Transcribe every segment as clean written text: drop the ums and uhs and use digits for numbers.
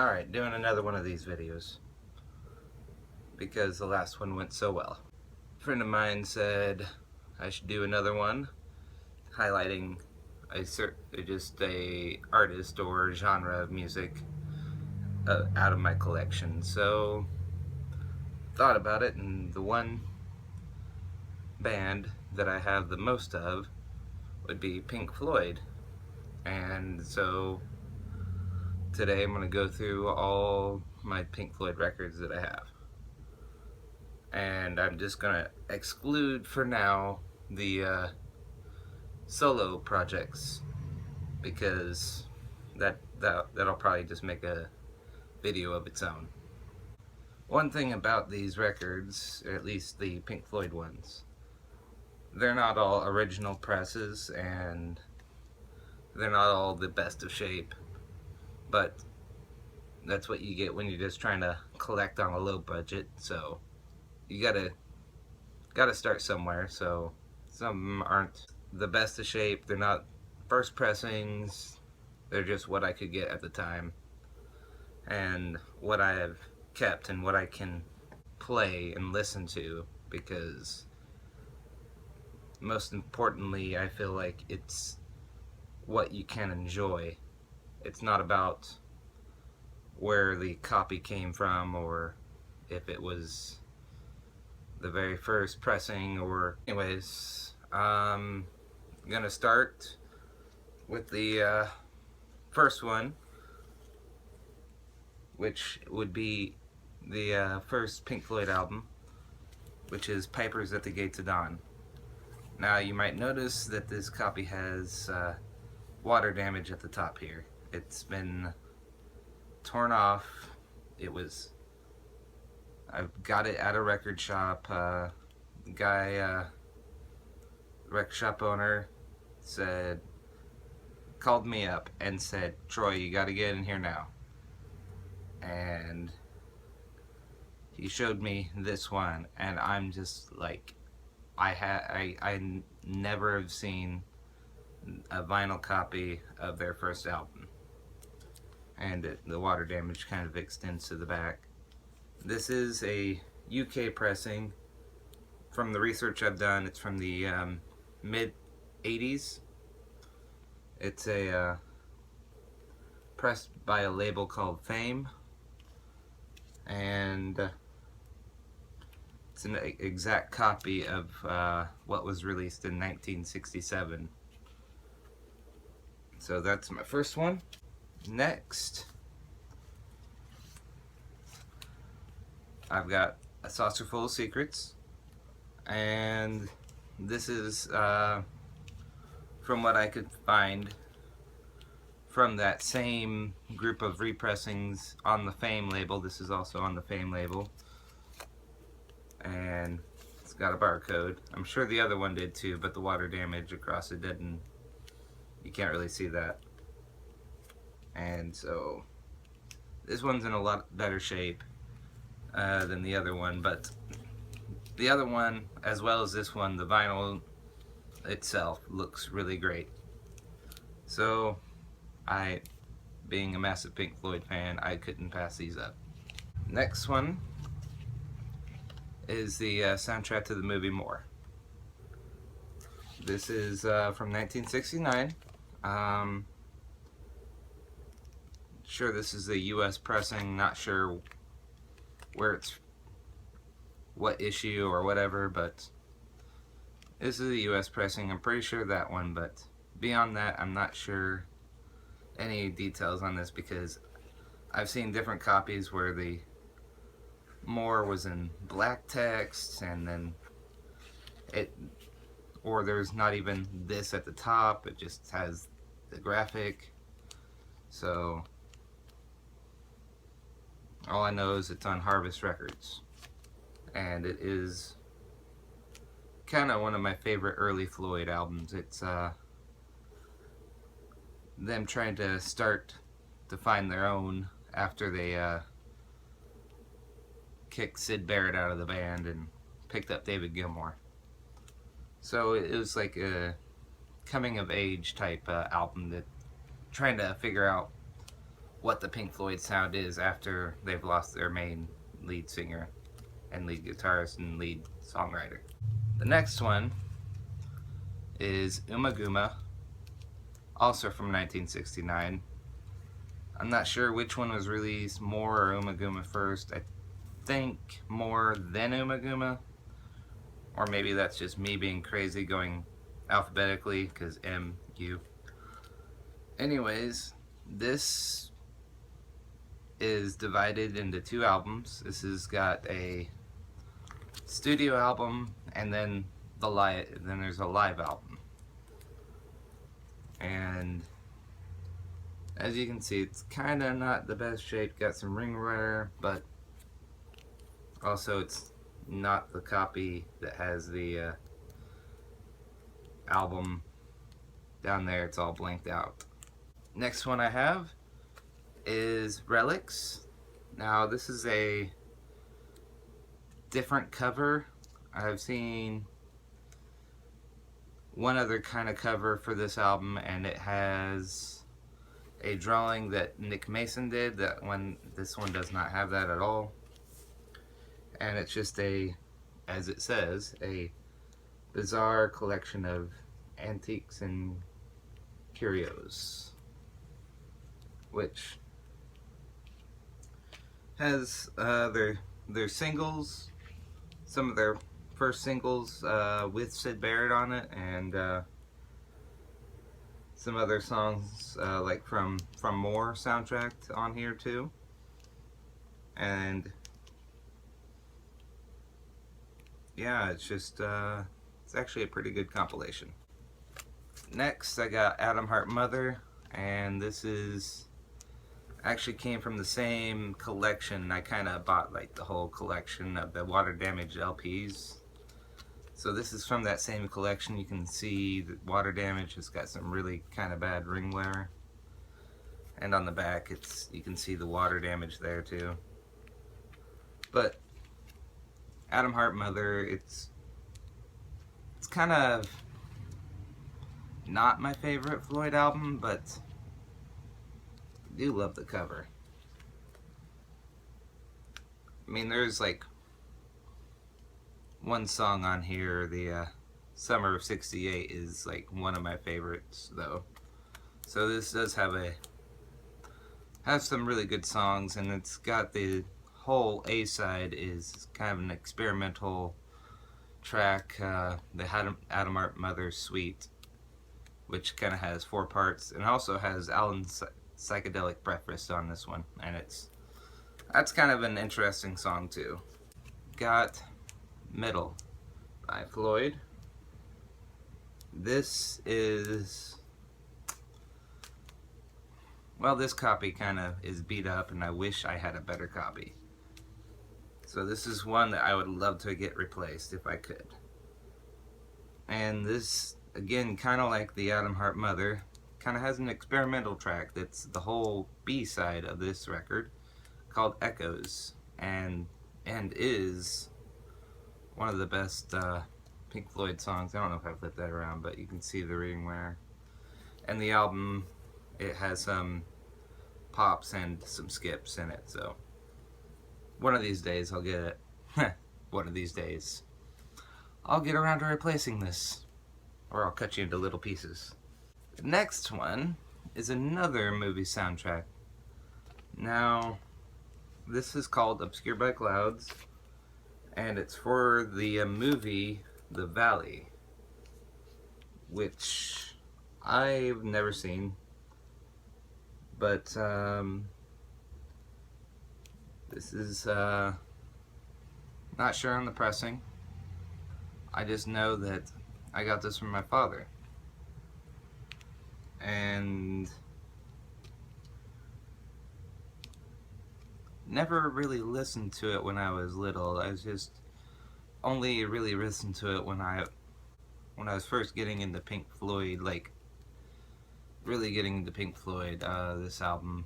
Alright, doing another one of these videos because the last one went so well. A friend of mine said I should do another one highlighting just a artist or genre of music out of my collection. So thought about it, and the one band that I have the most of would be Pink Floyd. And so today I'm going to go through all my Pink Floyd records that I have. And I'm just going to exclude for now the solo projects, because that'll probably just make a video of its own. One thing about these records, or at least the Pink Floyd ones, they're not all original presses and they're not all the best of shape, but that's what you get when you're just trying to collect on a low budget. So you gotta start somewhere. So some of them aren't the best of shape, they're not first pressings, they're just what I could get at the time and what I have kept and what I can play and listen to, because most importantly I feel like it's what you can enjoy. It's not about where the copy came from or if it was the very first pressing or anyways. I'm gonna start with the first one, which would be the first Pink Floyd album, which is Pipers at the Gates of Dawn. Now you might notice that this copy has water damage at the top here. It's been torn off. I've got it at a record shop. Record shop owner called me up and said, "Troy, you got to get in here now." And he showed me this one, and I'm just like, I never have seen a vinyl copy of their first album, and the water damage kind of extends to the back. This is a UK pressing. From the research I've done, it's from the mid 80s. It's a pressed by a label called Fame, and it's an exact copy of what was released in 1967. So that's my first one. Next, I've got a Saucerful of Secrets, and this is from what I could find from that same group of repressings on the Fame label. This is also on the Fame label, and it's got a barcode. I'm sure the other one did too, but the water damage across it didn't. You can't really see that. And so this one's in a lot better shape than the other one, but the other one, as well as this one, the vinyl itself looks really great. So being a massive Pink Floyd fan, I couldn't pass these up. Next one is the soundtrack to the movie More. This is from 1969. Sure, this is the US pressing, not sure what issue or whatever, but this is a US pressing. I'm pretty sure that one, but beyond that, I'm not sure any details on this, because I've seen different copies where the More was in black text, and then or there's not even this at the top, it just has the graphic. So all I know is it's on Harvest Records, and it is kind of one of my favorite early Floyd albums. It's them trying to start to find their own after they kicked Syd Barrett out of the band and picked up David Gilmour. So it was like a coming of age type album, that trying to figure out what the Pink Floyd sound is after they've lost their main lead singer and lead guitarist and lead songwriter. The next one is Guma, also from 1969. I'm not sure which one was released more or Guma first. I think more than Guma, or maybe that's just me being crazy going alphabetically because M-U. Anyways, this is divided into 2 albums. This has got a studio album and then there's a live album. And as you can see, it's kind of not the best shape. Got some ring wear, but also it's not the copy that has the album down there. It's all blanked out. Next one I have is Relics. Now this is a different cover. I've seen one other kind of cover for this album, and it has a drawing that Nick Mason did. This one does not have that at all, and it's just as it says, a bizarre collection of antiques and curios, which has their singles, some of their first singles with Syd Barrett on it, and some other songs like from More soundtrack on here too. And yeah, it's just it's actually a pretty good compilation. Next I got Atom Heart Mother, and this is actually came from the same collection. I kind of bought like the whole collection of the Water Damage LPs. So this is from that same collection. You can see that Water Damage has got some really kind of bad ring wear, and on the back you can see the Water Damage there too. But Atom Heart Mother, it's kind of not my favorite Floyd album, but I do love the cover. I mean, there's like one song on here, the Summer of '68 is like one of my favorites though. So this does have some really good songs, and it's got the whole A side is kind of an experimental track, the Atom Heart Mother Suite, which kind of has 4 parts, and also has Alan's Psychedelic Breakfast on this one, and that's kind of an interesting song too. Got Middle by Floyd. This is, well, this copy kind of is beat up, and I wish I had a better copy. So this is one that I would love to get replaced if I could. And this, again, kind of like the Atom Heart Mother, kind of has an experimental track that's the whole B side of this record, called Echoes, and is one of the best Pink Floyd songs. I don't know if I flipped that around, but you can see the ring wear. And the album, it has some pops and some skips in it, so one of these days I'll get it. One of these days I'll get around to replacing this, or I'll cut you into little pieces. The next one is another movie soundtrack. Now, this is called Obscured by Clouds, and it's for the movie The Valley, which I've never seen, but this is not sure on the pressing. I just know that I got this from my father, and never really listened to it when I was little. I was just only really listened to it when I was first getting into Pink Floyd, like really getting into Pink Floyd, this album,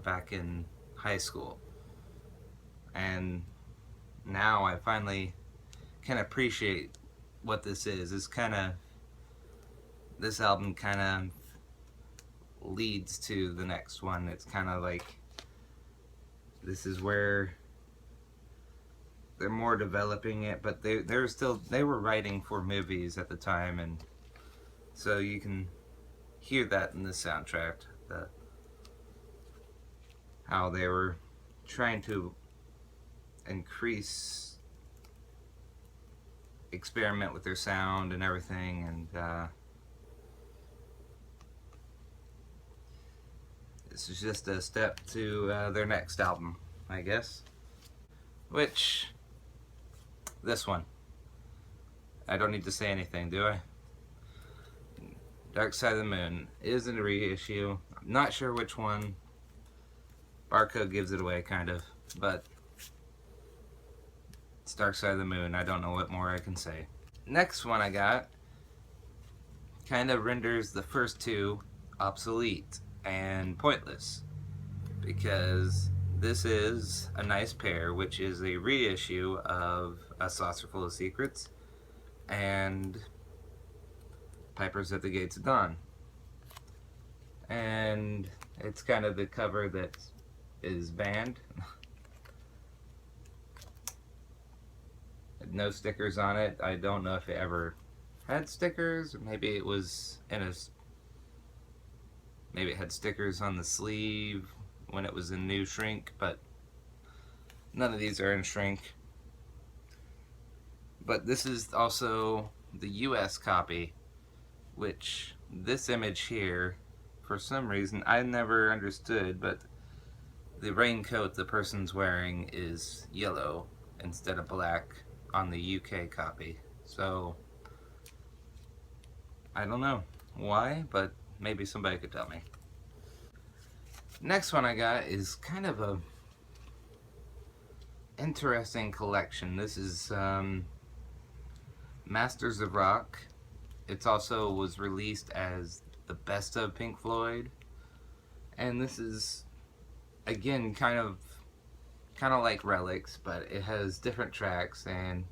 back in high school. And now I finally can appreciate what this is. This album kind of leads to the next one. It's kind of like, this is where they're more developing it, but they were writing for movies at the time, and so you can hear that in the soundtrack, how they were trying to experiment with their sound and everything, and this is just a step to their next album, I guess. Which, this one, I don't need to say anything, do I? Dark Side of the Moon is in a reissue. I'm not sure which one. Barcode gives it away, kind of, but it's Dark Side of the Moon. I don't know what more I can say. Next one I got kind of renders the first two obsolete and pointless, because this is A Nice Pair, which is a reissue of A Saucerful of Secrets and Pipers at the Gates of Dawn. And it's kind of the cover that is banned. No stickers on it. I don't know if it ever had stickers, or maybe it was in a... Maybe it had stickers on the sleeve when it was in new shrink, but none of these are in shrink. But this is also the US copy, which this image here, for some reason, I never understood, but the raincoat the person's wearing is yellow instead of black on the UK copy. So, I don't know why, but maybe somebody could tell me. Next one I got is kind of a interesting collection. This is Masters of Rock. It also was released as the best of Pink Floyd, and this is again kind of like Relics, but it has different tracks, and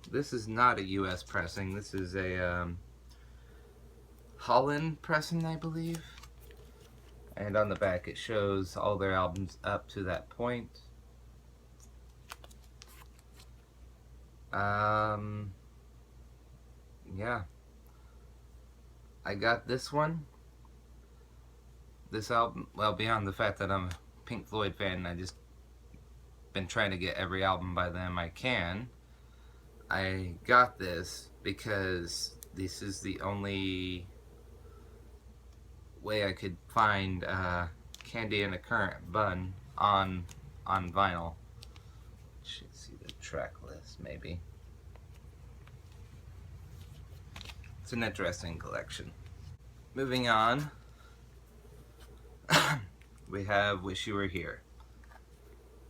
this is not a US pressing. This is a Holland pressing, I believe. And on the back it shows all their albums up to that point. Yeah. I got this one. This album, well, beyond the fact that I'm a Pink Floyd fan and I just been trying to get every album by them I can, I got this because this is the only way I could find Candy in a Currant Bun on vinyl. Should see the track list, maybe. It's an interesting collection. Moving on, we have Wish You Were Here.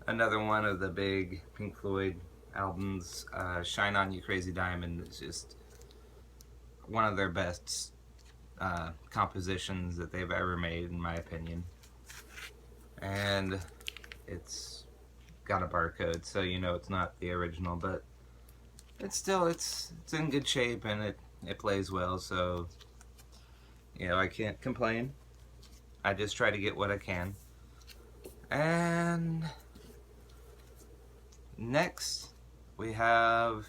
Another one of the big Pink Floyd albums. Shine On You Crazy Diamond is just one of their best compositions that they've ever made, in my opinion. And it's got a barcode, so you know it's not the original, but it's still, it's in good shape, and it plays well, so you know, I can't complain. I just try to get what I can. And next we have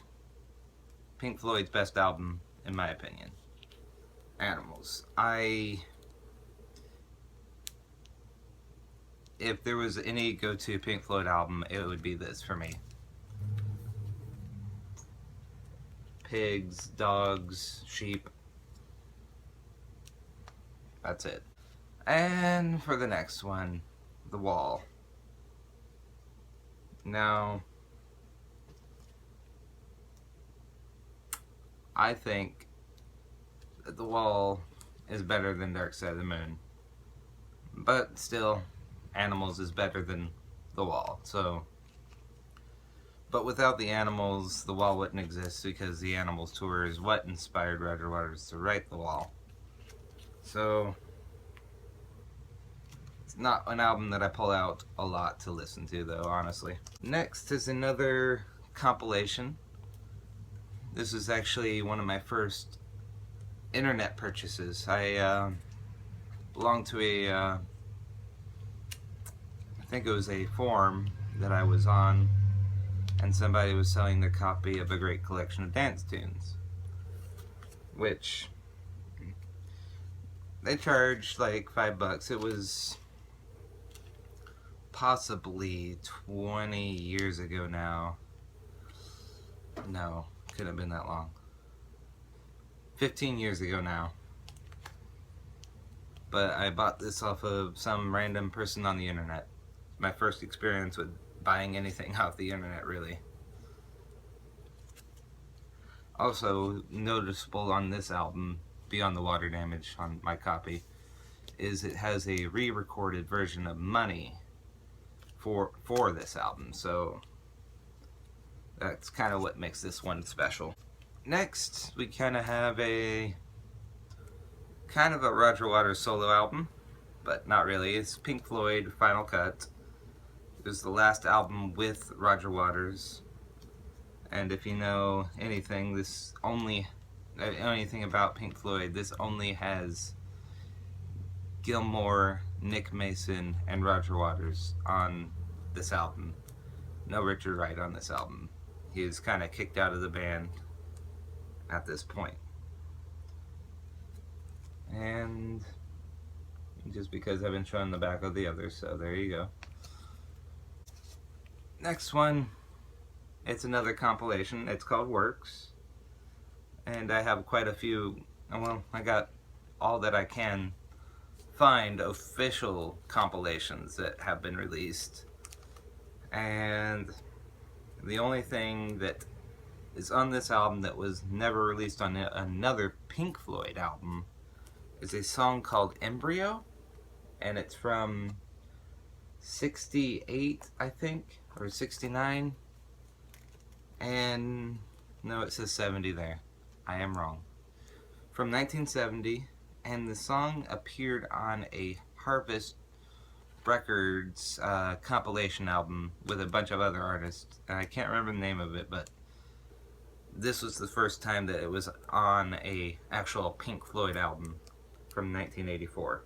Pink Floyd's best album, in my opinion, Animals. If there was any go-to Pink Floyd album, it would be this for me. Pigs, dogs, sheep. That's it. And for the next one, The Wall. Now, I think that The Wall is better than Dark Side of the Moon. But still, Animals is better than The Wall. So, but without the Animals, The Wall wouldn't exist, because the Animals tour is what inspired Roger Waters to write The Wall. So, it's not an album that I pull out a lot to listen to, though, honestly. Next is another compilation. This is actually one of my first internet purchases. I belong to I think it was a forum that I was on, and somebody was selling their copy of a great collection of dance tunes, which they charged like $5. It was possibly 20 years ago now. No, couldn't have been that long. 15 years ago now. But I bought this off of some random person on the internet. My first experience with buying anything off the internet, really. Also noticeable on this album, beyond the water damage on my copy, is it has a re-recorded version of Money for this album, so that's kind of what makes this one special. Next, we kind of have a Roger Waters solo album, but not really. It's Pink Floyd Final Cut. It was the last album with Roger Waters, and if you know anything, anything about Pink Floyd, this only has Gilmour, Nick Mason, and Roger Waters on this album. No Richard Wright on this album. He was kind of kicked out of the band at this point. And just because I've been showing the back of the others, so there you go. Next one, it's another compilation. It's called Works. And I have quite a few, well, I got all that I can find official compilations that have been released. And the only thing that is on this album that was never released on another Pink Floyd album is a song called Embryo, and it's from 68, I think, or 69, and no, it says 70 there. I am wrong. From 1970, and the song appeared on a Harvest Records compilation album with a bunch of other artists, and I can't remember the name of it, but this was the first time that it was on a actual Pink Floyd album from 1984.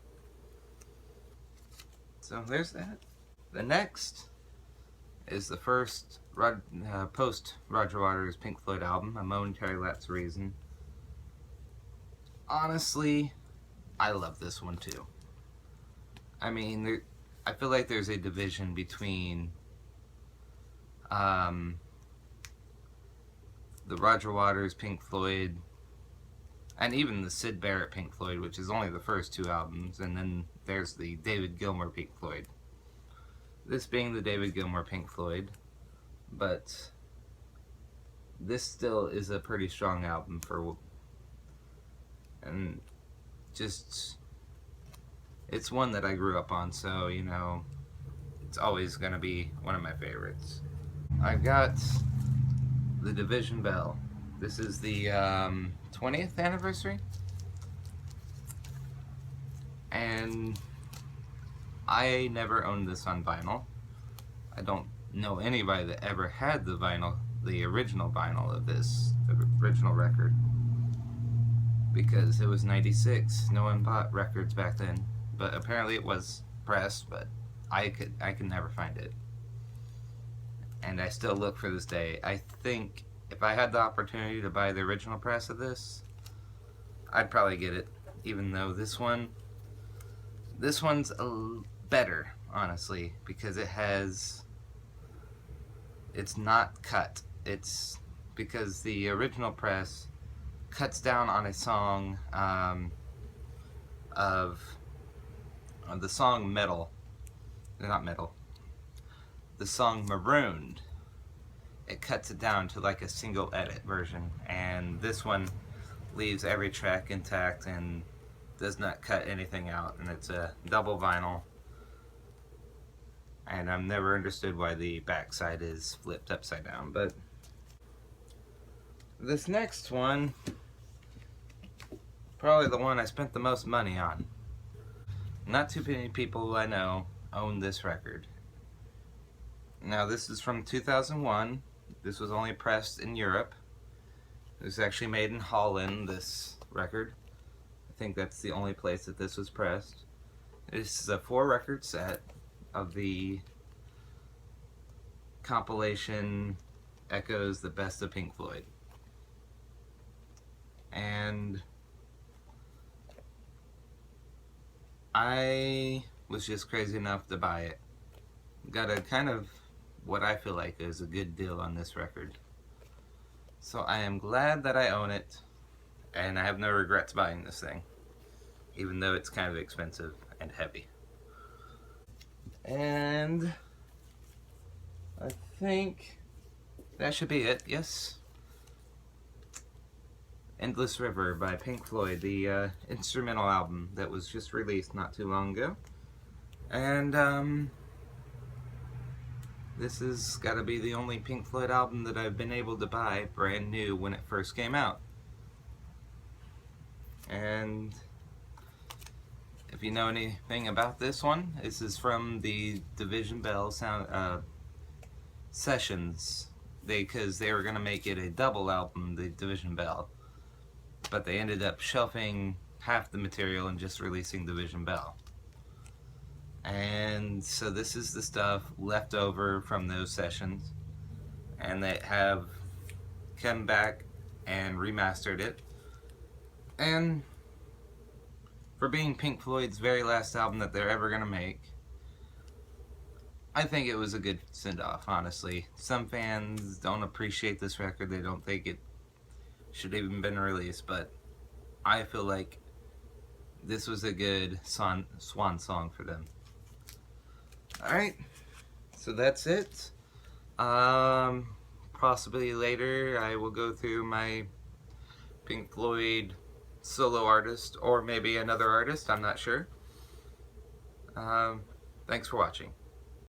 So there's that. The next is the first post Roger Waters Pink Floyd album, A Momentary Lapse Reason. Honestly, I love this one too. I mean, I feel like there's a division between the Roger Waters Pink Floyd and even the Syd Barrett Pink Floyd, which is only the first two albums, and then there's the David Gilmour Pink Floyd. This being the David Gilmour Pink Floyd, but this still is a pretty strong album and just, it's one that I grew up on, so, you know, it's always going to be one of my favorites. I've got The Division Bell. This is the 20th anniversary, and I never owned this on vinyl. I don't know anybody that ever had the original vinyl of this, the original record, because it was 96. No one bought records back then, but apparently it was pressed, but I could never find it. And I still look for this day. I think if I had the opportunity to buy the original press of this, I'd probably get it, even though this one's better, honestly, because it's not cut. It's because the original press cuts down on a song of the song the song Marooned. It cuts it down to like a single edit version, and this one leaves every track intact and does not cut anything out, and it's a double vinyl, and I've never understood why the backside is flipped upside down. But this next one, probably the one I spent the most money on. Not too many people I know own this record. Now, this is from 2001. This was only pressed in Europe. It was actually made in Holland, this record. think that's the only place that this was pressed. This is a 4-record set of the Compilation Echoes, the best of Pink Floyd. And I was just crazy enough to buy it. Got a kind of what I feel like is a good deal on this record. So I am glad that I own it, and I have no regrets buying this thing, even though it's kind of expensive and heavy. And I think that should be it, yes. Endless River by Pink Floyd, the instrumental album that was just released not too long ago. And this has got to be the only Pink Floyd album that I've been able to buy brand new when it first came out. And if you know anything about this one, this is from the Division Bell sound sessions. Because they were going to make it a double album, the Division Bell, but they ended up shelving half the material and just releasing Division Bell. And so this is the stuff left over from those sessions, and they have come back and remastered it. And for being Pink Floyd's very last album that they're ever going to make, I think it was a good send-off, honestly. Some fans don't appreciate this record. They don't think it should have even been released, but I feel like this was a good swan song for them. Alright, so that's it. Possibly later I will go through my Pink Floyd solo artist, or maybe another artist, I'm not sure. Thanks for watching.